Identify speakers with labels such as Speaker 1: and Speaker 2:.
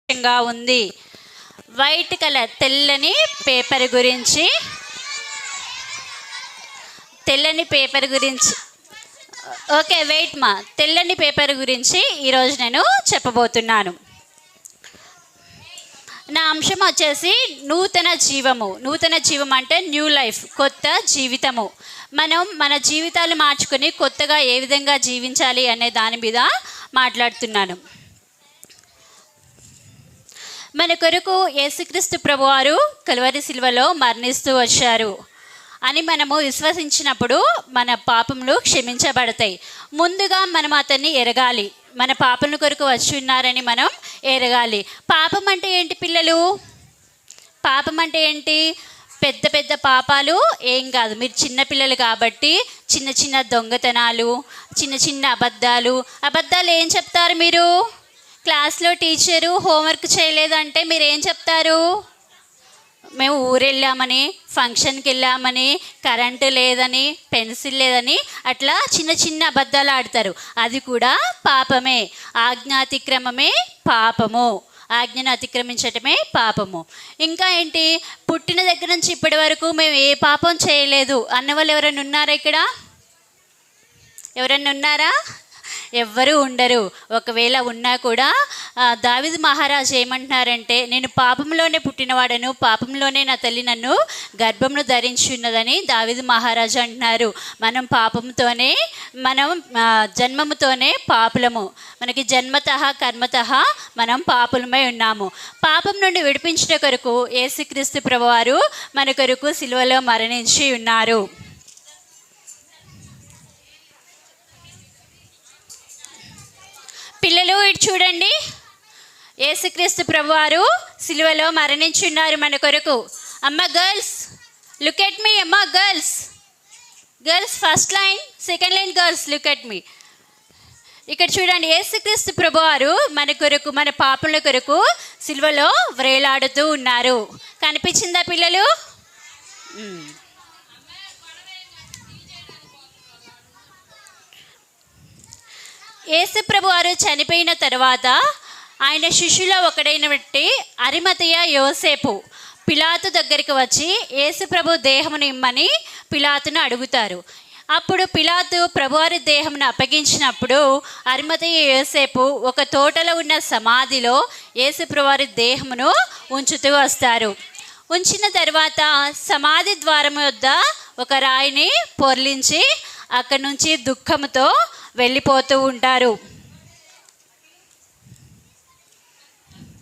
Speaker 1: ఉంది. White colour తెల్లని paper గురించి ఓకే వెయిట్ మా తెల్లని పేపర్ గురించి ఈరోజు నేను చెప్పబోతున్నాను. నా అంశం వచ్చేసి నూతన జీవం అంటే న్యూ లైఫ్, కొత్త జీవితము. మనం మన జీవితాలు మార్చుకొని కొత్తగా ఏ విధంగా జీవించాలి అనే దాని మీద మాట్లాడుతున్నాను. మన కొరకు యేసుక్రీస్తు ప్రభువారు కల్వరి సిలువలో మరణిస్తూ వచ్చారు అని మనము విశ్వసించినప్పుడు మన పాపములు క్షమించబడతాయి. ముందుగా మనం అతన్ని ఎరగాలి, మన పాపముల కొరకు వచ్చి ఉన్నారని మనం ఎరగాలి. పాపం అంటే ఏంటి పిల్లలు? పాపం అంటే ఏంటి? పెద్ద పెద్ద పాపాలు ఏం కాదు. మీరు చిన్నపిల్లలు కాబట్టి చిన్న చిన్న దొంగతనాలు, చిన్న చిన్న అబద్ధాలు ఏం చెప్తారు మీరు? క్లాస్లో టీచరు హోంవర్క్ చేయలేదంటే మీరు ఏం చెప్తారు? మేము ఊరెళ్ళామని, ఫంక్షన్కి వెళ్ళామని, కరెంటు లేదని, పెన్సిల్ లేదని, అట్లా చిన్న చిన్న అబద్ధాలు ఆడతారు. అది కూడా పాపమే. ఆజ్ఞాతిక్రమమే పాపము. ఆజ్ఞను అతిక్రమించటమే పాపము. ఇంకా ఏంటి? పుట్టిన దగ్గర నుంచి ఇప్పటి వరకు మేము ఏ పాపం చేయలేదు అన్నవాళ్ళు ఎవరైనా ఉన్నారా ఇక్కడ? ఎవరైనా ఉన్నారా? ఎవ్వరూ ఉండరు. ఒకవేళ ఉన్నా కూడా దావీదు మహారాజు ఏమంటున్నారంటే, నేను పాపంలోనే పుట్టినవాడను, పాపంలోనే నా తల్లి నన్ను గర్భంలో ధరించి ఉన్నదని దావీదు మహారాజు అంటున్నారు. మనం పాపంతోనే, మనం జన్మముతోనే పాపులము. మనకి జన్మతః కర్మతః మనం పాపులమై ఉన్నాము. పాపం నుండి విడిపించిన కొరకు యేసుక్రీస్తు ప్రభువారు మన కొరకు సిలువలో మరణించి ఉన్నారు. పిల్లలు ఇటు చూడండి, యేసుక్రీస్తు ప్రభువారు సిలువలో మరణించున్నారు మన కొరకు. అమ్మ గర్ల్స్ లుక్ ఎట్ మీ. అమ్మ girls first line, second line girls look at me. ఇక్కడ చూడండి, యేసుక్రీస్తు ప్రభువారు మన కొరకు, మన పాపముల కొరకు సిలువలో వ్రేలాడుతూ ఉన్నారు. కనిపించిందా పిల్లలు? యేసు ప్రభువారు చనిపోయిన తర్వాత ఆయన శిష్యుల ఒకడైనటువంటి అరిమతయ యోసేపు పిలాతు దగ్గరికి వచ్చి యేసు ప్రభు దేహమును ఇమ్మని పిలాతును అడుగుతారు. అప్పుడు పిలాతు ప్రభువారి దేహమును అప్పగించినప్పుడు అరిమతయ యోసేపు ఒక తోటలో ఉన్న సమాధిలో యేసు ప్రభువారి దేహమును ఉంచుతూ వస్తారు. ఉంచిన తర్వాత సమాధి ద్వారం వద్ద ఒక రాయిని పొర్లించి అక్కడి నుంచి దుఃఖంతో వెళ్ళిపోతూ ఉంటారు.